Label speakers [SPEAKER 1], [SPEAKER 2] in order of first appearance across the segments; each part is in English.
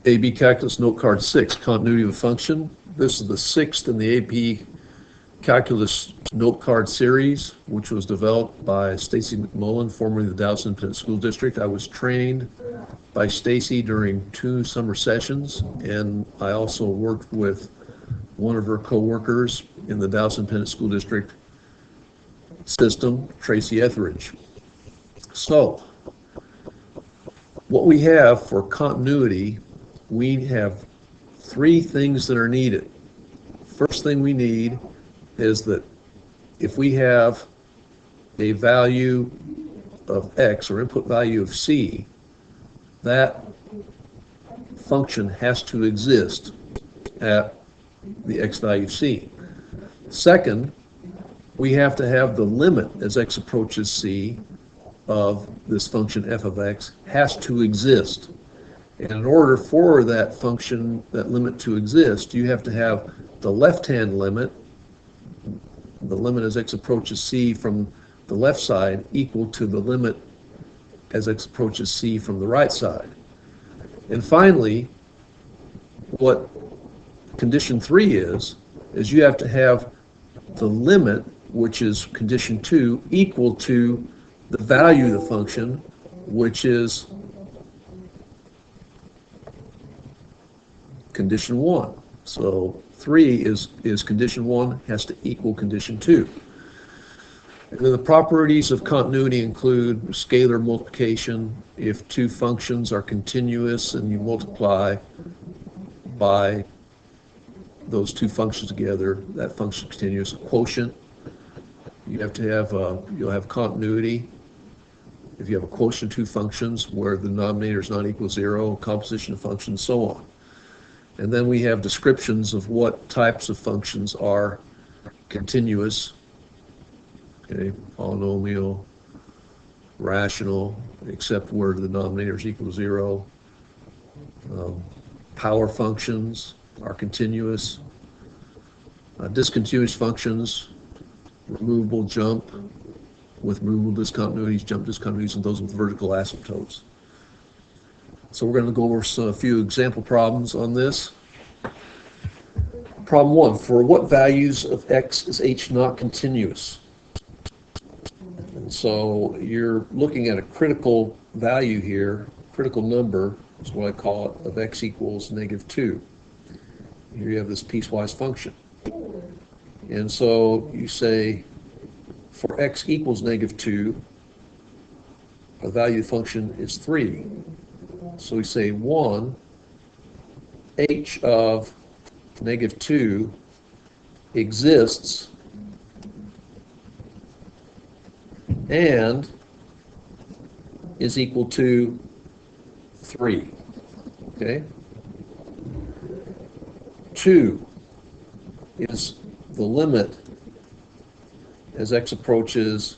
[SPEAKER 1] AB Calculus Note Card 6, Continuity of a Function. This is the sixth in the AP Calculus Note Card series, which was developed by Stacy McMullen, formerly the Dallas Independent School District. I was trained by Stacy during 2 summer sessions, and I also worked with one of her co-workers in the Dallas Independent School District system, Tracy Etheridge. So, what we have for continuity, we have 3 things that are needed. First thing we need is that if we have a value of x, or input value of c, that function has to exist at the x value c. Second, we have to have the limit as x approaches c of this function f of x has to exist. And in order for that function, that limit to exist, you have to have the left-hand limit, the limit as x approaches c from the left side, equal to the limit as x approaches c from the right side. And finally, what condition 3 is you have to have the limit, which is condition 2, equal to the value of the function, which is condition 1. So 3 is condition 1 has to equal condition 2. And then the properties of continuity include scalar multiplication. If 2 functions are continuous and you multiply by those 2 functions together, that function is continuous. Quotient, you have to have, you'll have continuity if you have a quotient of 2 functions where the denominator is not equal to 0, composition of functions, so on. And then we have descriptions of what types of functions are continuous. Okay, polynomial, rational, except where the denominator is equal to 0. Power functions are continuous. Discontinuous functions, removable jump with removable discontinuities, jump discontinuities, and those with vertical asymptotes. So we're going to go over a few example problems on this. Problem 1, for what values of x is h not continuous? And so you're looking at a critical value here, critical number is what I call it, of x equals -2. Here you have this piecewise function. And so you say, for x equals -2, a value function is 3. So we say 1, h of -2 exists and is equal to 3. Okay? 2 is the limit as x approaches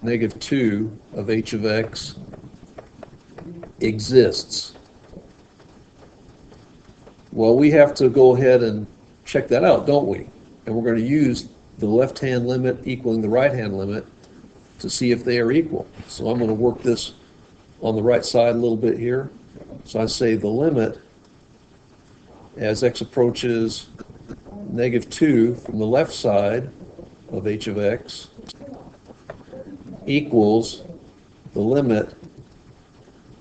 [SPEAKER 1] -2 of h of x exists. Well, we have to go ahead and check that out, don't we? And we're going to use the left-hand limit equaling the right-hand limit to see if they are equal. So I'm going to work this on the right side a little bit here. So I say the limit as x approaches -2 from the left side of h of x equals the limit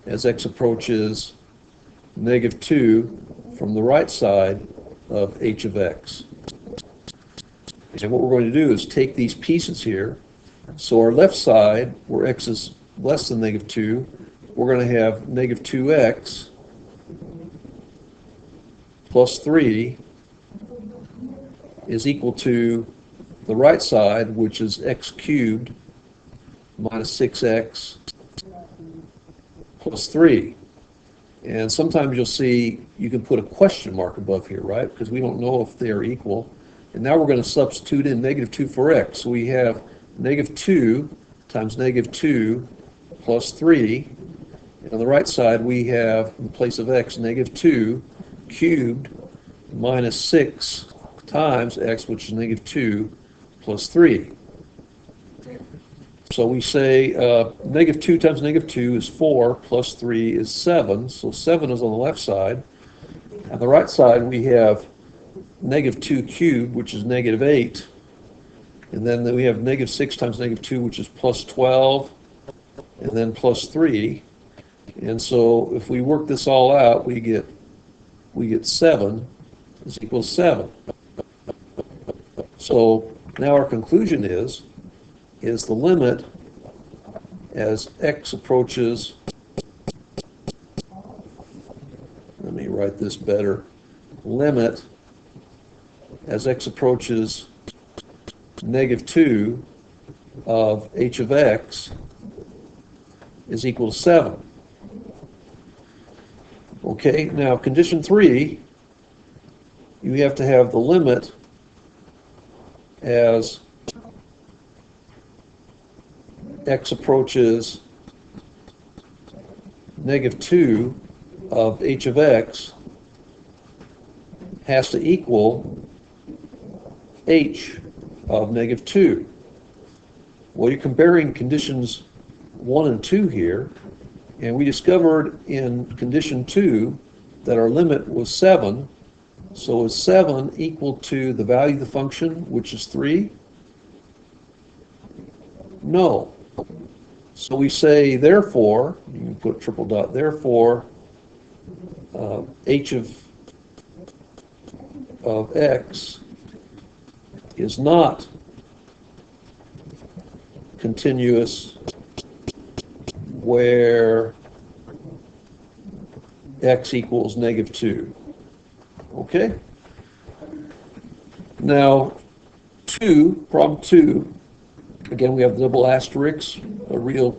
[SPEAKER 1] as x approaches -2 from the right side of h of x. And what we're going to do is take these pieces here. So our left side, where x is less than -2, we're going to have -2x plus 3 is equal to the right side, which is x cubed minus 6x plus 3. And sometimes you'll see you can put a question mark above here, right? Because we don't know if they are equal. And now we're going to substitute in -2 for x. So we have -2 times -2 plus 3. And on the right side, we have, in place of x, -2 cubed minus 6 times x, which is -2 plus 3. So we say -2 times -2 is 4, plus 3 is 7. So 7 is on the left side. On the right side, we have -2 cubed, which is -8. And then we have -6 times -2, which is plus 12, and then plus 3. And so if we work this all out, we get 7 is equals 7. So now our conclusion is the limit as x approaches, let me write this better, limit as x approaches -2 of h of x is equal to 7. Okay, now condition 3, you have to have the limit as x approaches -2 of h of x has to equal h of -2. Well, you're comparing conditions 1 and 2 here, and we discovered in condition 2 that our limit was 7. So is 7 equal to the value of the function, which is 3? No. So we say, therefore, you can put triple dot, therefore, h of x is not continuous where x equals -2. Okay? Now, problem 2, again, we have the double asterisks, a real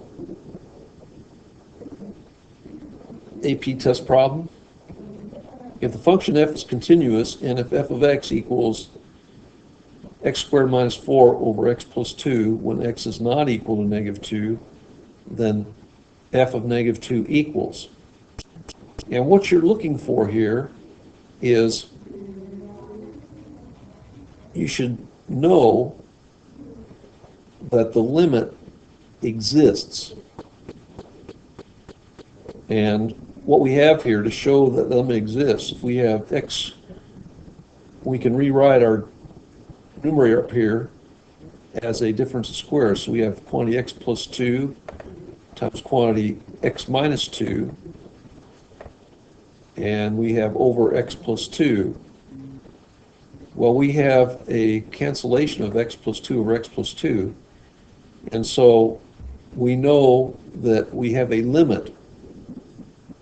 [SPEAKER 1] AP test problem. If the function f is continuous, and if f of x equals x squared minus 4 over x plus 2, when x is not equal to -2, then f of -2 equals. And what you're looking for here is you should know that the limit exists. And what we have here to show that the limit exists, if we have x, we can rewrite our numerator up here as a difference of squares. So we have quantity x plus 2 times quantity x minus 2, and we have over x plus 2. Well, we have a cancellation of x plus 2 over x plus 2, and so we know that we have a limit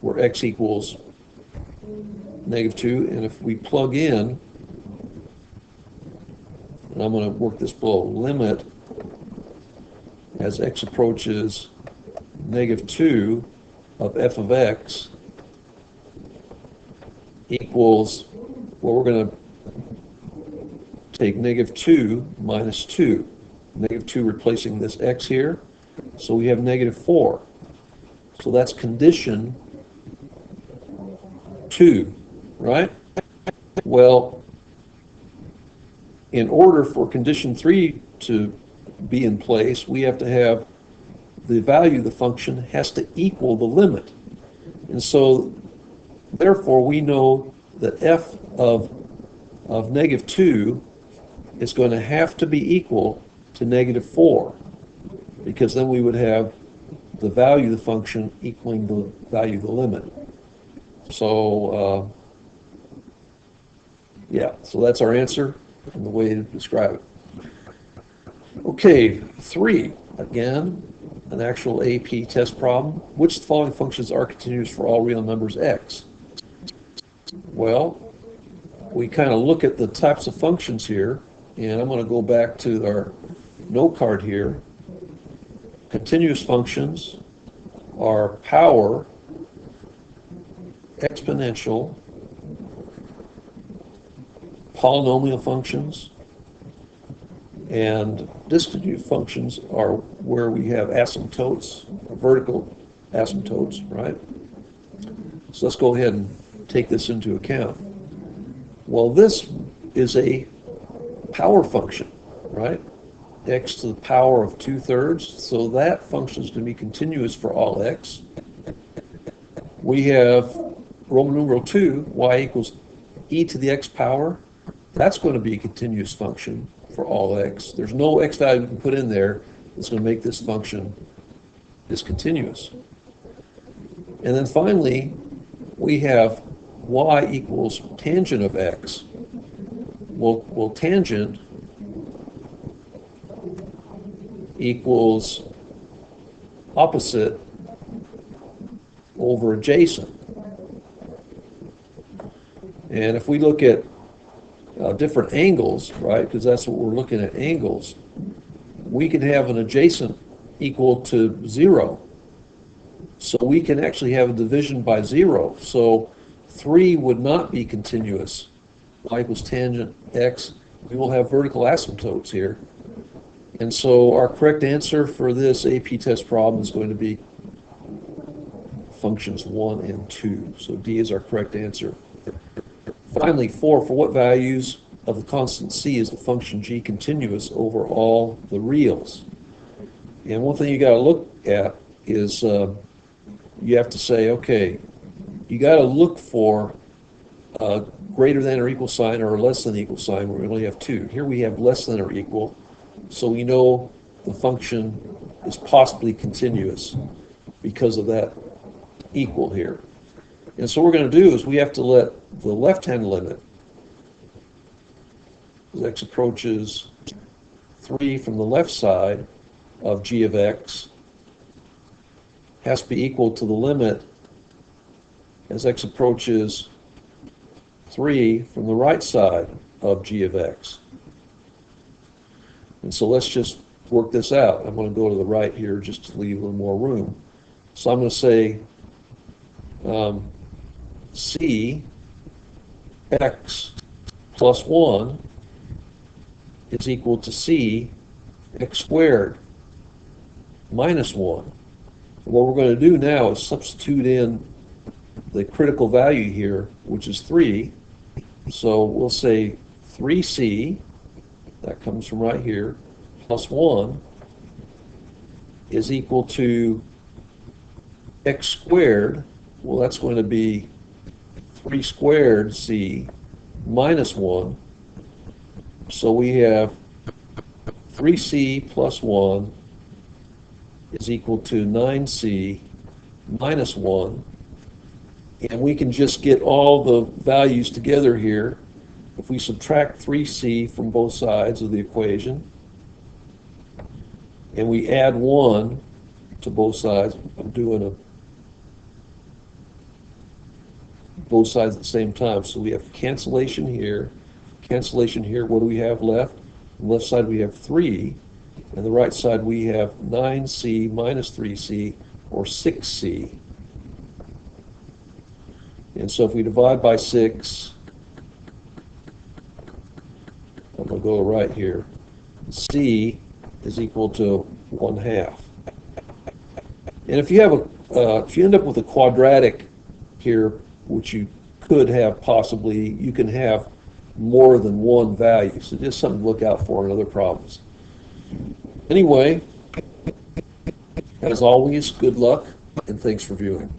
[SPEAKER 1] where x equals -2, and if we plug in, and I'm going to work this below, limit as x approaches -2 of f of x equals, well, we're going to take -2 minus 2. -2 replacing this x here, so we have -4. So that's condition 2, right? Well, in order for condition 3 to be in place, we have to have the value of the function has to equal the limit. And so, therefore, we know that f of -2 is going to have to be equal to -4, because then we would have the value of the function equaling the value of the limit. So, yeah, so that's our answer and the way to describe it. Okay, 3, again, an actual AP test problem. Which of the following functions are continuous for all real numbers x? Well, we kind of look at the types of functions here, and I'm going to go back to our note card here. Continuous functions are power, exponential, polynomial functions, and discontinuous functions are where we have asymptotes, vertical asymptotes, right? So let's go ahead and take this into account. Well, this is a power function, right? x to the power of 2/3. So that function is going to be continuous for all x. We have Roman numeral 2, y equals e to the x power. That's going to be a continuous function for all x. There's no x value we can put in there that's going to make this function discontinuous. And then finally, we have y equals tangent of x. Well, tangent equals opposite over adjacent. And if we look at different angles, right, because that's what we're looking at, angles, we can have an adjacent equal to 0. So we can actually have a division by 0. So 3 would not be continuous. Y equals tangent x. We will have vertical asymptotes here. And so our correct answer for this AP test problem is going to be functions 1 and 2. So D is our correct answer. Finally, 4, for what values of the constant c is the function g continuous over all the reals? And one thing you got to look at is you have to say, okay, you got to look for a greater than or equal sign or a less than equal sign where we only have 2. Here we have less than or equal, so we know the function is possibly continuous because of that equal here. And so what we're going to do is we have to let the left-hand limit, as x approaches 3 from the left side of g of x, has to be equal to the limit as x approaches 3 from the right side of g of x. And so let's just work this out. I'm going to go to the right here just to leave a little more room. So I'm going to say c x plus 1 is equal to c x squared minus 1. And what we're going to do now is substitute in the critical value here, which is 3. So we'll say 3c, that comes from right here, plus 1 is equal to x squared. Well, that's going to be 3 squared c minus 1. So we have 3c plus 1 is equal to 9c minus 1. And we can just get all the values together here. If we subtract 3c from both sides of the equation, and we add 1 to both sides, I'm doing both sides at the same time. So we have cancellation here, cancellation here. What do we have left? On the left side we have 3, and the right side we have 9c minus 3c, or 6c. And so if we divide by 6, I'm going to go right here, c is equal to 1/2. And if you have if you end up with a quadratic here, which you could have possibly, you can have more than one value. So just something to look out for in other problems. Anyway, as always, good luck, and thanks for viewing.